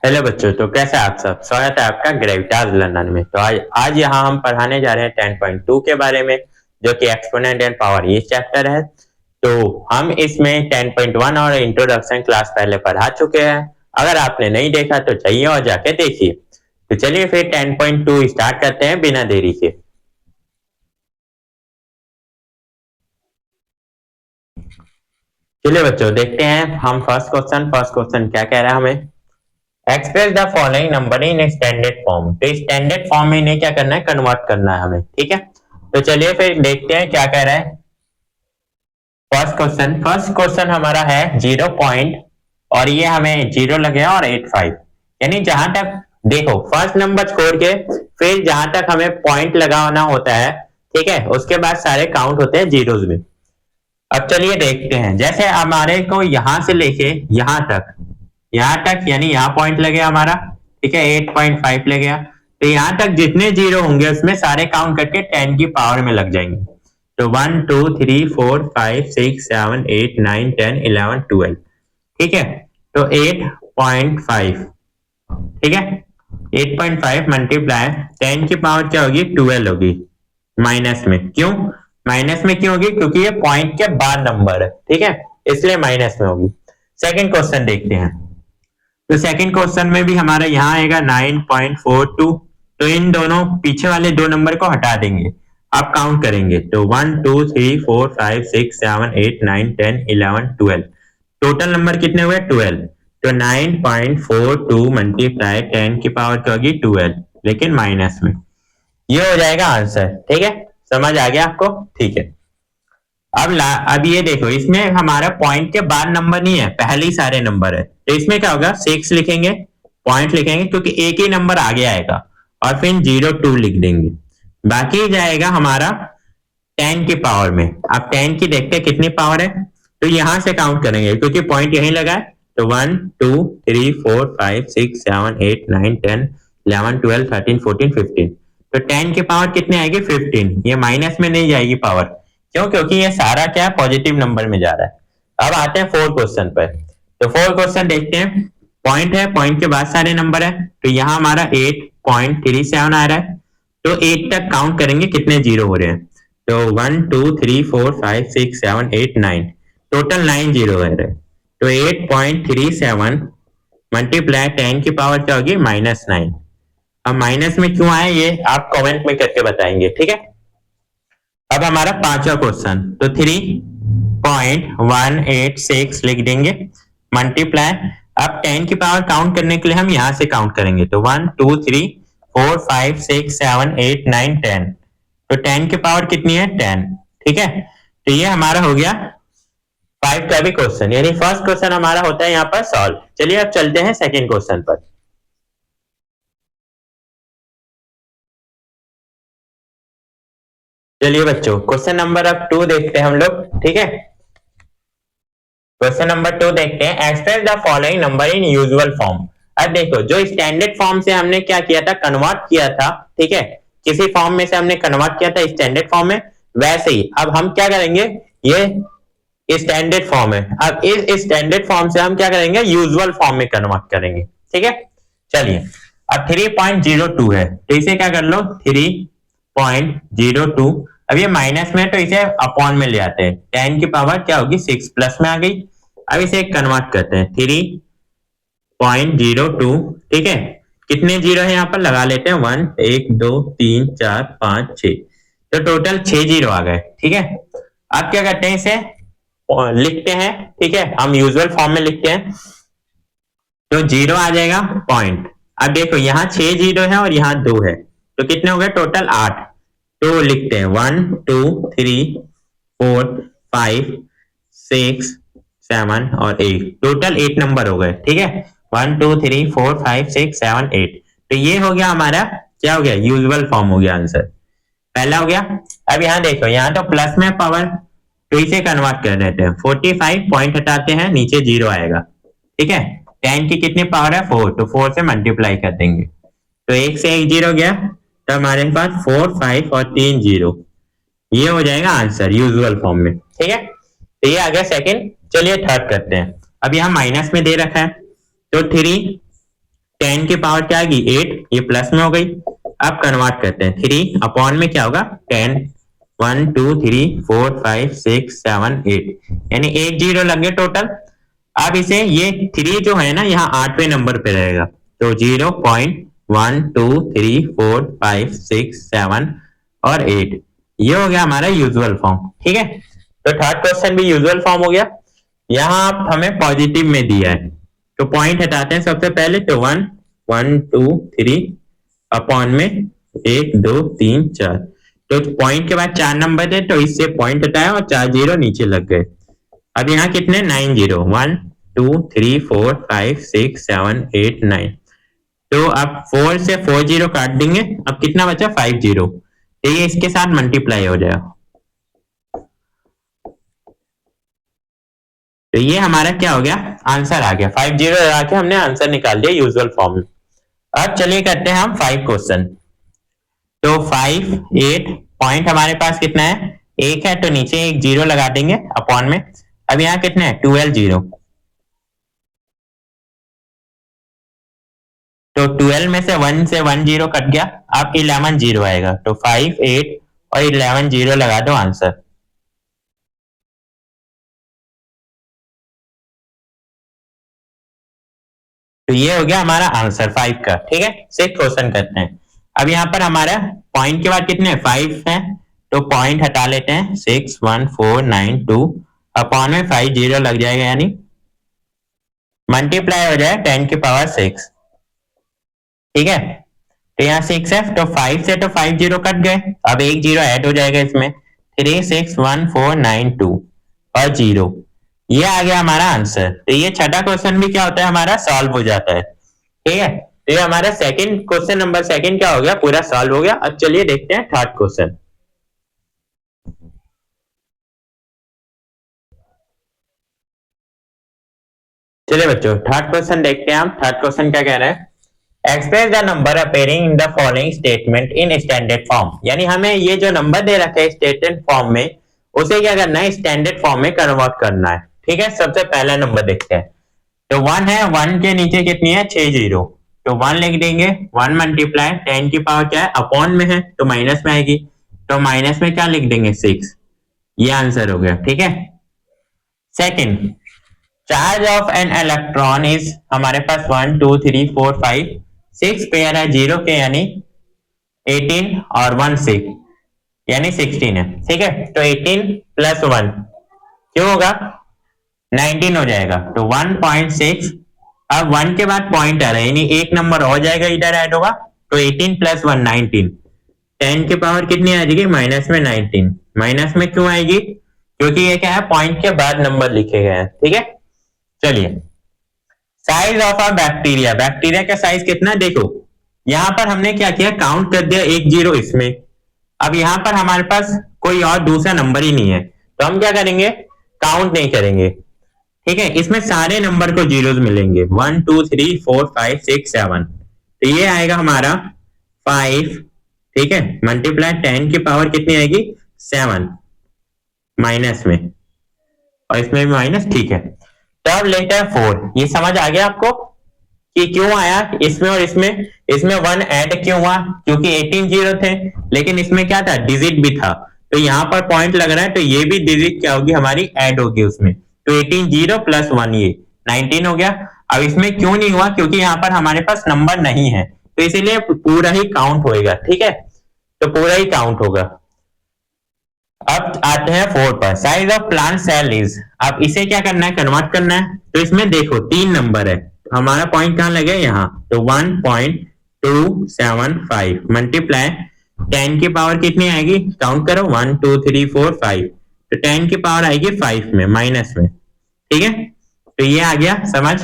Hello बच्चों, तो कैसे आप सब। स्वागत है आपका ग्रेविटाज लर्नर में। तो आज यहाँ हम पढ़ाने जा रहे हैं 10.2 के बारे में, जो कि एक्सपोनेंट एंड पावर ये चैप्टर है। तो हम इसमें 10.1 और इंट्रोडक्शन क्लास पहले पढ़ा चुके हैं। अगर आपने नहीं देखा तो चाहिए और जाके देखिए। तो चलिए फिर 10.2 स्टार्ट करते हैं बिना देरी के। चलिए बच्चों, देखते हैं हम फर्स्ट क्वेश्चन क्या कह रहा है हमें। Express the following number in standard form. तो स्टैंडर्ड फॉर्म में इन्हें क्या करना है, कन्वर्ट करना है हमें। ठीक है, तो चलिए फिर देखते हैं क्या कह रहा है। फर्स्ट क्वेश्चन हमारा है 0 और ये हमें 0 लगे और 85, यानी जहां तक देखो फर्स्ट नंबर छोड़ के फिर जहां तक हमें पॉइंट लगाना होता है, ठीक है, उसके बाद सारे काउंट होते हैं जीरोस में। अब चलिए देखते हैं, जैसे हमारे को यहां से लेके यहां तक यानी यहाँ पॉइंट लगे हमारा, ठीक है, 8.5 ले गया। तो यहां तक जितने जीरो होंगे उसमें सारे काउंट करके 10 की पावर में लग जाएंगे। तो 1 2 3 4 5 6 7 8 9 10 11 12, ठीक है। तो 8.5, ठीक है, 8.5 मल्टीप्लाई 10 की पावर क्या होगी, 12 होगी। माइनस में क्यों, माइनस में क्यों होगी, क्योंकि ये पॉइंट के बाद नंबर है, ठीक है, इसलिए माइनस में होगी। सेकंड क्वेश्चन देखते हैं। तो सेकंड क्वेश्चन में भी हमारा यहाँ आएगा 9.42। तो इन दोनों पीछे वाले दो नंबर को हटा देंगे। आप काउंट करेंगे तो 1 2 3 4 5 6 7 8 9 10 11 12, टोटल नंबर कितने हुए, 12। तो 9.42 मल्टीप्लाई 10 की पावर क्या होगी, 12, लेकिन माइनस में। ये हो जाएगा आंसर। ठीक है, समझ आ गया आपको, ठीक है। अब ये देखो, इसमें हमारा पॉइंट के बाद नंबर नहीं है, पहले ही सारे नंबर है। तो इसमें क्या होगा, 6 लिखेंगे, पॉइंट लिखेंगे क्योंकि एक ही नंबर आगे आएगा, और फिर 02 लिख देंगे। बाकी जाएगा हमारा 10 की पावर में। अब 10 की देखते हैं कितनी पावर है, तो यहां से काउंट करेंगे क्योंकि पॉइंट यहीं लगा है। तो 1 2 3 4 5 6 7 8 9 10 11 12 13 14 15। तो 10 की पावर कितनी आएगी, 15। ये माइनस में नहीं जाएगी पावर, क्यों, क्योंकि ये सारा क्या है, पॉजिटिव नंबर में जा रहा है। अब आते हैं फोर्थ क्वेश्चन पर। तो फोर्थ क्वेश्चन देखते हैं। पॉइंट है, पॉइंट के बाद सारे नंबर है। तो यहाँ हमारा 8.37 आ रहा है। तो 8 तक काउंट करेंगे कितने जीरो हो रहे हैं। तो 1 2 3 4 5 6 7 8 9, टोटल 9 जीरो है। तो 8.37 मल्टीप्लाई 10 की पावर क्या होगी, -9। अब माइनस में क्यों आए ये आप कमेंट में करके बताएंगे, ठीक है। अब हमारा पांचवा क्वेश्चन, तो 3.186 लिख देंगे, मल्टीप्लाई। अब 10 की पावर काउंट करने के लिए हम यहां से काउंट करेंगे। तो 1 2 3 4 5 6 7 8 9 10। तो 10 की पावर कितनी है, 10, ठीक है। तो ये हमारा हो गया 5 का भी क्वेश्चन, यानी फर्स्ट क्वेश्चन हमारा होता है यहाँ पर सॉल्व। चलिए अब चलते हैं सेकेंड क्वेश्चन पर। चलिए बच्चों, क्वेश्चन नंबर अब 2 देखते हैं हम लोग, ठीक है। क्वेश्चन नंबर 2 देखते हैं। Express the following number in usual form. अब देखो, जो स्टैंडर्ड फॉर्म से हमने क्या किया था, कन्वर्ट किया था, ठीक है, किसी फॉर्म में से हमने कन्वर्ट किया था स्टैंडर्ड फॉर्म में, वैसे ही अब हम क्या करेंगे, ये स्टैंडर्ड फॉर्म है। अब इस स्टैंडर्ड फॉर्म से हम क्या करेंगे, यूजुअल फॉर्म में कन्वर्ट करेंगे, ठीक है। चलिए, अब 3.02 है, तो इसे क्या कर लो, 3.02। अब ये माइनस में, तो इसे अपॉन में ले आते हैं। 10 की पावर क्या होगी, 6 प्लस में आ गई। अब इसे कन्वर्ट करते हैं, 3.02, ठीक है। कितने जीरो है यहाँ पर लगा लेते हैं, 1 1 2 3 4 5 6। तो टोटल 6 जीरो आ गए, ठीक है। अब क्या करते हैं, इसे लिखते हैं, ठीक है, हम यूजुअल फॉर्म में लिखते हैं। तो जीरो आ जाएगा पॉइंट। अब देखो, यहाँ 6 जीरो है और यहाँ 2 है, तो कितने हो गए, टोटल 8। तो लिखते हैं 1 2 3 4 5 6 7 और 8, टोटल 8 नंबर हो गए, ठीक है। 1 2 3 4 5 6 7 8। तो ये हो गया हमारा, क्या हो गया, यूजुअल फॉर्म हो गया आंसर, पहला हो गया। अब यहाँ देखो, यहाँ तो प्लस में पावर, तो इसे कन्वर्ट कर देते हैं। 45 पॉइंट हटाते हैं, नीचे जीरो आएगा, ठीक है। 10 की कितनी पावर है, 4, तो 4 से मल्टीप्लाई कर देंगे। तो एक से एक जीरो गया, तो हमारे पास 4 5 और 3 जीरो, ये हो जाएगा आंसर यूजुअल फॉर्म में, ठीक है। तो ये आ गया सेकंड। चलिए थर्ड करते हैं। अब यहाँ माइनस में दे रखा है, तो 10 की पावर क्या आएगी 8, ये प्लस में हो गई। अब कन्वर्ट करते हैं, 3 अपॉन में क्या होगा 10, 1 2 3 4 5 6 7 8, यानी 8 जीरो लग गए टोटल। अब इसे ये 3 जो है ना यहाँ 8वें नंबर पे रहेगा, तो 0.1 2 3 4 5 6 7 और 8, ये हो गया हमारा यूजुअल फॉर्म। ठीक है, तो थर्ड क्वेश्चन भी यूजुअल फॉर्म हो गया। यहाँ आप हमें पॉजिटिव में दिया है, तो पॉइंट हटाते हैं सबसे पहले, तो 1 1 2 3 अपॉन में 1 2 3 4, तो पॉइंट के बाद 4 नंबर थे, तो इससे पॉइंट हटाया और 4 जीरो नीचे लग गए। अब यहाँ कितने 9 जीरो, 1 2 3 4 5 6 7 8 9, तो अब 4 से 4 जीरो काट देंगे, अब कितना बचा 5 जीरो, तो ये इसके साथ मल्टीप्लाई हो जाएगा। तो ये हमारा क्या हो गया, आंसर आ गया, 5 जीरो लगा के हमने आंसर निकाल दिया यूजुअल फॉर्म में। अब चलिए करते हैं हम 5 क्वेश्चन। तो 5 8 पॉइंट हमारे पास कितना है, एक है, तो नीचे एक जीरो लगा देंगे अपॉन में। अब यहाँ कितने हैं 12 जीरो, तो 12 में से 1 जीरो कट गया, अब 11 जीरो आएगा, तो 5 8 और 11 जीरो लगा दो आंसर। तो ये हो गया हमारा आंसर 5 का। ठीक है, 6 क्वेश्चन करते हैं। अब यहाँ पर हमारा पॉइंट के बाद कितने 5 है, तो पॉइंट हटा लेते हैं, 6 1 4 9 2 अपॉन में 5 जीरो लग जाएगा, यानी मल्टीप्लाई हो जाए 10 की पावर 6। ठीक है, तो यहाँ 6 है, तो 5 से तो 5 जीरो कट गए, अब एक जीरो ऐड हो जाएगा इसमें, 3 6 1 4 9 2 और जीरो, ये आ गया हमारा आंसर। तो ये छठा क्वेश्चन भी क्या होता है हमारा सॉल्व हो जाता है। ठीक है, तो ये हमारा सेकंड क्वेश्चन नंबर सेकंड क्या हो गया, पूरा सॉल्व हो गया। अब चलिए देखते हैं थर्ड क्वेश्चन। चलिए बच्चों थर्ड क्वेश्चन देखते हैं हम। थर्ड क्वेश्चन क्या कह रहा है, express the number appearing in the following statement in standard form, यानी हमें ये जो नंबर दे रखा है स्टैंडर्ड फॉर्म में, उसे क्या करना है स्टैंडर्ड फॉर्म में कन्वर्ट करना है। ठीक है, सबसे पहला नंबर देखते हैं, तो 1 है, 1 के नीचे कितनी है 6 जीरो, तो 1 लिख देंगे, 1 मल्टीप्लाई 10 की पावर क्या है अपॉन में है, तो माइनस में आएगी, तो माइनस में क्या लिख देंगे 6, ये आंसर हो गया। ठीक है, second, charge of an electron is, हमारे पास 1 2 3 4 5 6 पेयर है जीरो के, यानी 18 और 1 6, यानी 16 है। ठीक है, तो 18 प्लस 1 क्यों होगा 19 हो जाएगा, तो 1.6। अब 1 के बाद पॉइंट आ रहा है, यानी एक नंबर हो जाएगा इधर ऐड होगा, तो 18 प्लस 1 19, 10 की पावर कितनी आ जाएगी माइनस में 19, माइनस में क्यों आएगी, क्योंकि ये क्या है पॉइंट के बाद नंबर लिखे गए हैं। ठीक है, चलिए size of a bacteria, bacteria का साइज कितना देखो, यहां पर हमने क्या किया काउंट कर दिया एक जीरो इसमें। अब यहां पर हमारे पास कोई और दूसरा नंबर ही नहीं है, तो हम क्या करेंगे काउंट नहीं करेंगे। ठीक है, इसमें सारे नंबर को जीरोस मिलेंगे, 1 2 3 4 5 6 7, तो ये आएगा हमारा 5। ठीक है, मल्टीप्लाई 10 की पावर कितनी आएगी 7 माइनस में, और इसमें भी माइनस। ठीक है, तब लेते हैं 4, ये समझ आ गया आपको कि क्यों आया इसमें और इसमें, इसमें 1 ऐड क्यों हुआ, क्योंकि 18 जीरो थे, लेकिन इसमें क्या था डिजिट भी था, तो यहाँ पर पॉइंट लग रहा है, तो ये भी डिजिट क्या होगी हमारी ऐड होगी उसमें, तो 18 जीरो प्लस 1 ये 19 हो गया। अब इसमें क्यों नहीं हुआ, क्योंकि यहाँ पर हमारे पास नंबर नहीं है, तो इसीलिए पूरा ही काउंट होएगा। ठीक है, तो पूरा ही काउंट होगा। अब आते हैं 4 पर, size of plant cell is, अब इसे क्या करना है कन्वर्ट करना है, तो इसमें देखो 3 नंबर है, तो हमारा पॉइंट कहां लगे यहाँ, तो 1.275 मल्टीप्लाई 10 की पावर कितनी आएगी काउंट करो 1 2 3 4 5, तो 10 की पावर आएगी 5 में माइनस में। ठीक है, तो ये आ गया समझ,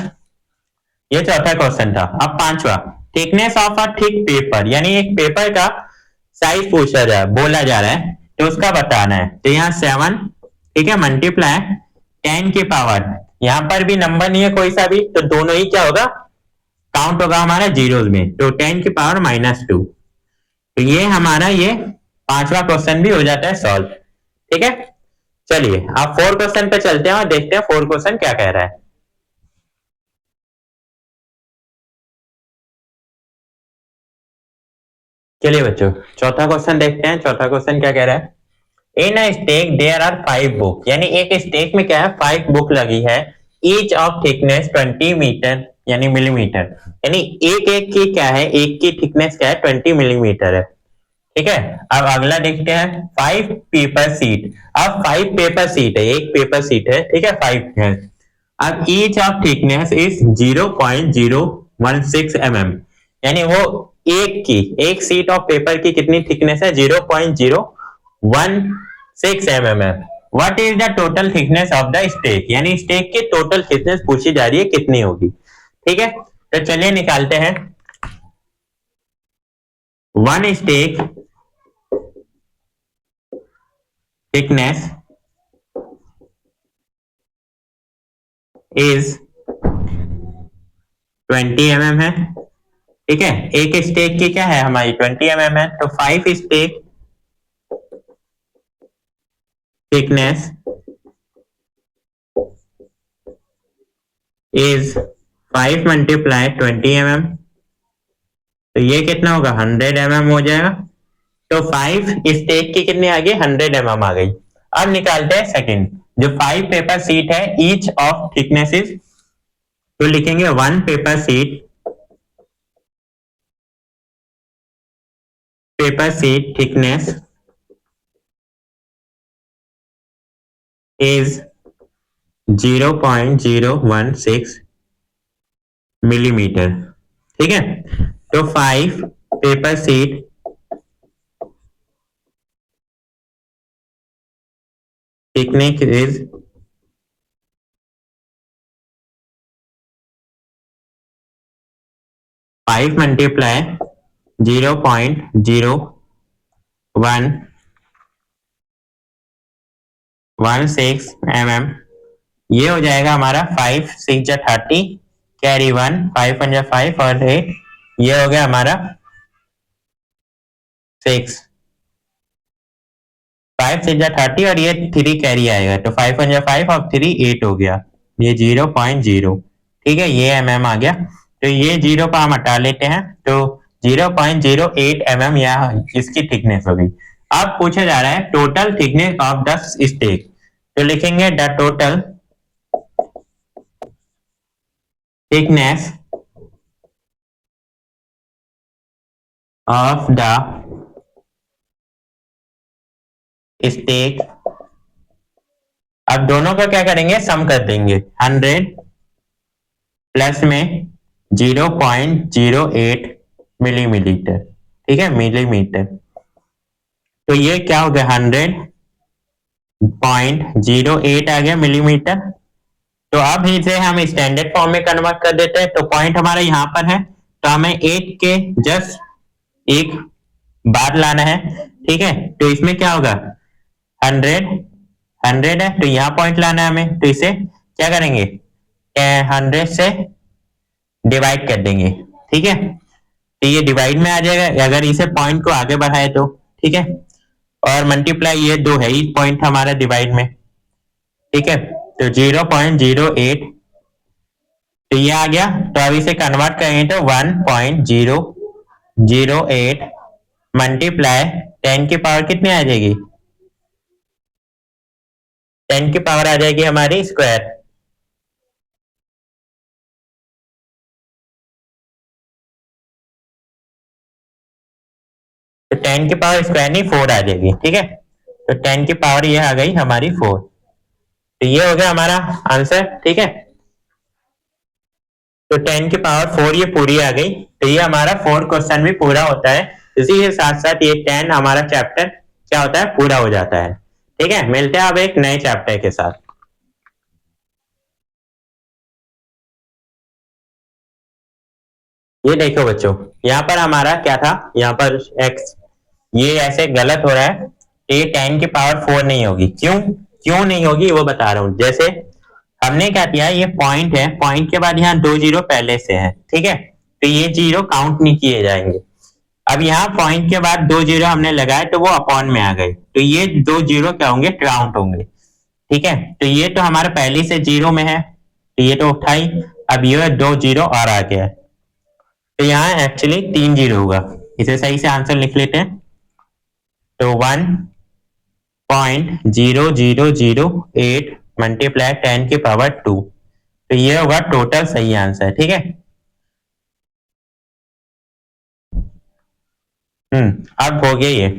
ये चौथा क्वेश्चन था। अब पांचवा, thickness of a thick paper, यानी एक पेपर का साइज पूछा जा बोला जा रहा है, तो उसका बताना है, तो यहाँ 7। ठीक है, मल्टीप्लाई 10 की पावर, यहाँ पर भी नंबर नहीं है कोई सा भी, तो दोनों ही क्या होगा काउंट होगा हमारा जीरोस में, तो 10 की पावर -2, तो ये हमारा ये पांचवा क्वेश्चन भी हो जाता है सॉल्व। ठीक है, चलिए अब 4 क्वेश्चन पे चलते हैं और देखते हैं 4 क्वेश्चन क्या कह रहा है। चलिए बच्चों चौथा क्वेश्चन देखते हैं। चौथा क्वेश्चन क्या कह रहा है, in a stake there are 5 book, यानी एक स्टेक में क्या है 5 बुक लगी है, ईच ऑफ थिकनेस 20 मीटर यानी मिलीमीटर, यानी एक एक की क्या है, एक की थिकनेस क्या है 20 मिलीमीटर है। ठीक है, अब अगला देखते हैं 5 पेपर सीट। अब 5 पेपर सीट है, एक पेपर सीट है, ठीक है 5 है। अब each of thickness is 0.016 mm, यानी वो एक सीट ऑफ पेपर की कितनी थिकनेस है 0.016 mm है। What is the total thickness of the stack, यानी स्टेक की टोटल थिकनेस पूछी जा रही है कितनी होगी। ठीक है, तो चलिए निकालते हैं। One stack thickness is 20 mm है। ठीक है, एक स्टेक की क्या है हमारी 20 mm है, तो 5 stack thickness is 5 multiply 20 mm, तो ये कितना होगा 100 mm हो जाएगा। तो 5 स्टेक की कितनी आ गई 100 mm आ गई। अब निकालते हैं सेकंड, जो 5 पेपर सीट है ईच ऑफ थिकनेस इज, तो लिखेंगे 1 paper sheet thickness is 0.016 millimetre. ठीक है, तो 5 paper sheet thickness is 5 multiply 0.0116 mm, ये हो जाएगा हमारा 5 6 30 कैरी 1 5 5 और 8, ये हो गया हमारा 6 5 6 30 और ये 3 कैरी आएगा, तो 5 5 और 3 8 हो गया, ये 0.0। ठीक है, ये mm आ गया, तो ये 0 को हम हटा लेते हैं, तो 0.08 mm यहाँ इसकी थिकनेस होगी। अब पूछा जा रहा है total thickness of the stack, तो लिखेंगे the total thickness of the stack. अब दोनों का क्या करेंगे सम कर देंगे, 100 प्लस में 0.08 मिलीमीटर। ठीक है, मिलीमीटर, तो ये क्या हो गया 100.08 आ गया मिलीमीटर। तो अब इसे हम स्टैंडर्ड फॉर्म में कन्वर्ट कर देते हैं, तो पॉइंट हमारा यहाँ पर है, तो हमें 8 के जस्ट एक बाद लाना है। ठीक है, तो इसमें क्या होगा 100 है, तो यहाँ पॉइंट लाना है हमें, तो इसे क्या करेंगे 100 से डिवाइड कर देंगे। ठीक है, तो ये डिवाइड में आ जाएगा अगर इसे पॉइंट को आगे बढ़ाए तो। ठीक है, और मल्टीप्लाई ये 2 है, इस पॉइंट हमारा डिवाइड में। ठीक है, तो 0.08, तो ये आ गया, तो अब इसे कन्वर्ट करेंगे तो 1.008 मल्टीप्लाई 10 की पावर कितनी आ जाएगी, 10 की पावर आ जाएगी हमारी स्क्वायर। तो 10 की पावर स्क्वायर नहीं 4 आ जाएगी। ठीक है, तो 10 की पावर ये आ गई हमारी 4, तो ये हो गया हमारा आंसर। ठीक है, तो 10 की पावर 4 ये पूरी आ गई, तो ये हमारा 4 क्वेश्चन भी पूरा होता है। इसी के साथ साथ ये 10 हमारा चैप्टर क्या होता है पूरा हो जाता है। ठीक है, मिलते हैं अब एक नए चैप्टर के साथ। ये देखो बच्चों, यहाँ पर हमारा क्या था, यहाँ पर x ये ऐसे गलत हो रहा है, ये 10 की पावर 4 नहीं होगी। क्यों नहीं होगी वो बता रहा हूं। जैसे हमने क्या किया, ये पॉइंट है, पॉइंट के बाद यहाँ 2 जीरो पहले से है। ठीक है, तो ये जीरो काउंट नहीं किए जाएंगे। अब यहाँ पॉइंट के बाद 2 जीरो हमने लगाए तो वो अपॉन में आ गए, तो ये 2 जीरो क्या होंगे काउंट होंगे। ठीक है, तो ये तो हमारा पहले से जीरो में है, तो ये तो उठाई, अब ये 2 जीरो और आ गया, तो यहाँ एक्चुअली 3 जीरो होगा, इसे सही से आंसर लिख लेते हैं। तो 1.0008 मल्टीप्लाई 10⁻², तो ये होगा टोटल सही आंसर। ठीक है, अब हो गया ये।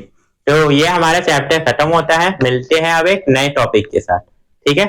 तो ये हमारा चैप्टर खत्म होता है, मिलते हैं अब एक नए टॉपिक के साथ। ठीक है।